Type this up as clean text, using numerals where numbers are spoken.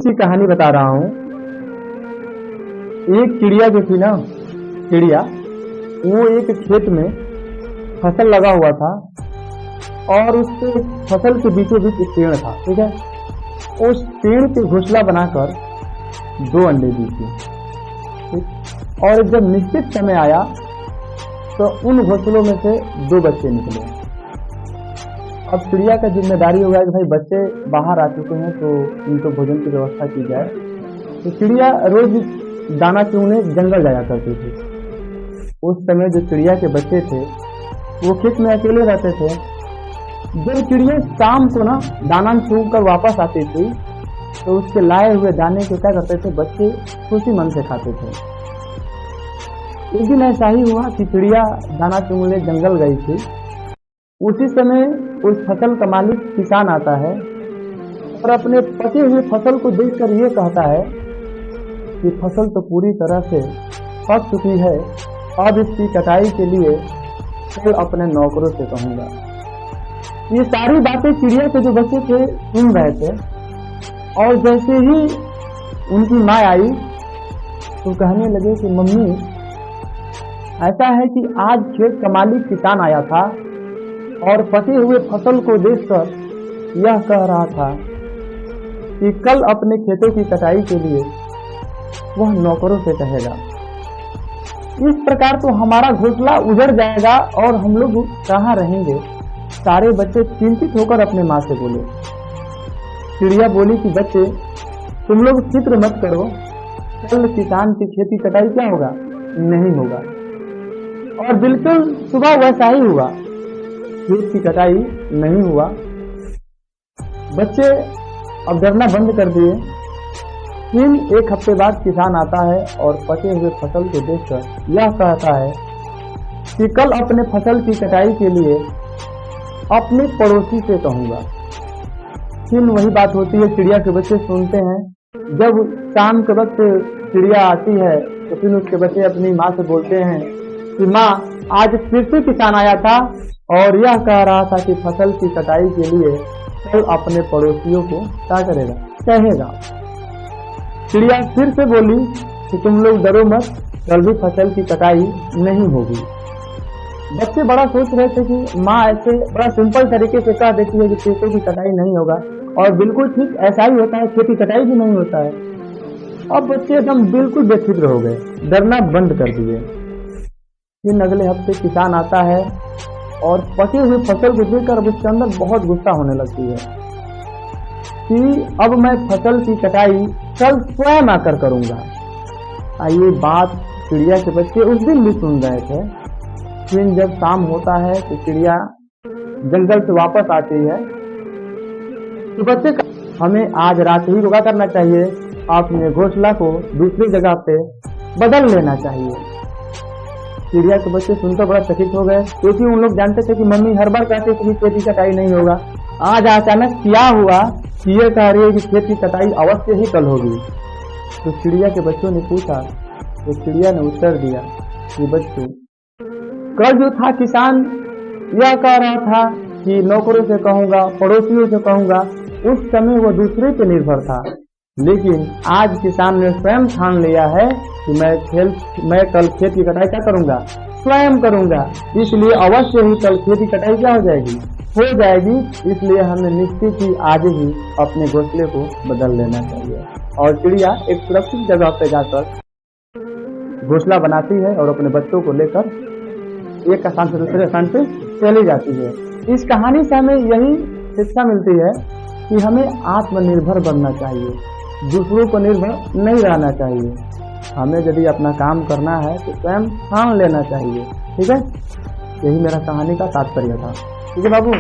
की कहानी बता रहा हूँ। एक चिड़िया जो थी ना, चिड़िया वो एक खेत में फसल लगा हुआ था और उसके फसल के बीचों बीच एक पेड़ था। ठीक है, उस पेड़ पे घोंसला बनाकर 2 अंडे दी थी। ठीक, और जब निश्चित समय आया तो उन घोंसलों में से 2 बच्चे निकले। अब चिड़िया का जिम्मेदारी हो गया कि भाई बच्चे बाहर आ चुके हैं तो इनको भोजन की व्यवस्था की जाए। तो चिड़िया रोज दाना चुगने जंगल जाया करती थी। उस समय जो चिड़िया के बच्चे थे वो खेत में अकेले रहते थे। जब चिड़िया शाम को ना दाना चुग कर वापस आती थी तो उसके लाए हुए दाने को क्या करते थे, बच्चे खुशी मन से खाते थे। एक दिन ऐसा ही हुआ कि चिड़िया दाना चुगने जंगल गई थी। उसी समय उस फसल का मालिक किसान आता है और अपने पके हुए फसल को देखकर ये कहता है कि फसल तो पूरी तरह से पक चुकी है, अब इसकी कटाई के लिए कल अपने नौकरों से कहूँगा। ये सारी बातें चिड़िया के जो बच्चे थे सुन रहे थे और जैसे ही उनकी माँ आई तो कहने लगे कि मम्मी, ऐसा है कि आज खेत का मालिक किसान आया था और पके हुए फसल को देखकर यह कह रहा था कि कल अपने खेतों की कटाई के लिए वह नौकरों से कहेगा। इस प्रकार तो हमारा घोंसला उजड़ जाएगा और हम लोग कहाँ रहेंगे। सारे बच्चे चिंतित होकर अपने माँ से बोले। चिड़िया बोली कि बच्चे, तुम लोग फिक्र मत करो, कल किसान की खेती कटाई क्या होगा, नहीं होगा। और बिल्कुल सुबह वैसा ही हुआ, खेत की कटाई नहीं हुआ। बच्चे अब डरना बंद कर दिए। फिर 1 हफ्ते बाद किसान आता है और पके हुए फसल को देखकर यह कहता है कि कल अपने फसल की कटाई के लिए अपने पड़ोसी से कहूँगा। फिर वही बात होती है, चिड़िया के बच्चे सुनते हैं। जब शाम के वक्त चिड़िया आती है तो फिर उसके बच्चे अपनी माँ से बोलते हैं कि माँ, आज फिर से किसान आया था और यह कह रहा था कि फसल की कटाई के लिए कल अपने पड़ोसियों को क्या करेगा, कहेगा। चिड़िया फिर से बोली कि तुम लोग डरो मत, कल भी फसल की कटाई नहीं होगी। बच्चे बड़ा सोच रहे थे कि माँ ऐसे बड़ा सिंपल तरीके से कह देती है कि खेतों की कटाई नहीं होगा, और बिल्कुल ठीक ऐसा ही होता है, खेती कटाई भी नहीं होता है। अब बच्चे एकदम बिल्कुल बेफिक्र हो गए, डरना बंद कर दिए। फिर अगले हफ्ते किसान आता है और पकी हुई फसल को देखकर अब उसके अंदर बहुत गुस्सा होने लगती है कि अब मैं फसल की कटाई कल स्वयं आकर करूंगा। ये बात चिड़िया के बच्चे उस दिन भी सुन रहे थे। फिर जब शाम होता है तो चिड़िया जंगल से वापस आती है तो बच्चे हमें आज रात ही क्या करना चाहिए, अपने घोंसला को दूसरी जगह पे बदल लेना चाहिए। चिड़िया के बच्चे सुनकर बड़ा चकित हो गए, क्योंकि उन लोग जानते थे कि मम्मी हर बार कहते थे कि खेत की कटाई नहीं होगा। आज अचानक क्या हुआ कि ये कह रही है कि खेत की कटाई अवश्य ही कल होगी। तो चिड़िया के बच्चों ने पूछा तो चिड़िया ने उत्तर दिया कि बच्चों, कल जो था किसान यह कह रहा था कि नौकरों से कहूँगा, पड़ोसियों से कहूँगा, उस समय वो दूसरे पे निर्भर था। लेकिन आज किसान ने स्वयं ठान लिया है कि मैं कल खेत की कटाई क्या करूंगा, स्वयं करूंगा। इसलिए अवश्य ही कल खेत की कटाई क्या हो जाएगी। इसलिए हमें निश्चित ही आज ही अपने घोंसले को बदल लेना चाहिए। और चिड़िया एक सुरक्षित जगह पे जाकर घोंसला बनाती है और अपने बच्चों को लेकर एक स्थान से दूसरे स्थान पे चली जाती है। इस कहानी से हमें यही शिक्षा मिलती है कि हमें आत्मनिर्भर बनना चाहिए, दूसरों पर निर्भर नहीं रहना चाहिए। हमें यदि अपना काम करना है तो स्वयं ठान लेना चाहिए। ठीक है, यही मेरा कहानी का तात्पर्य था। ठीक है बाबू।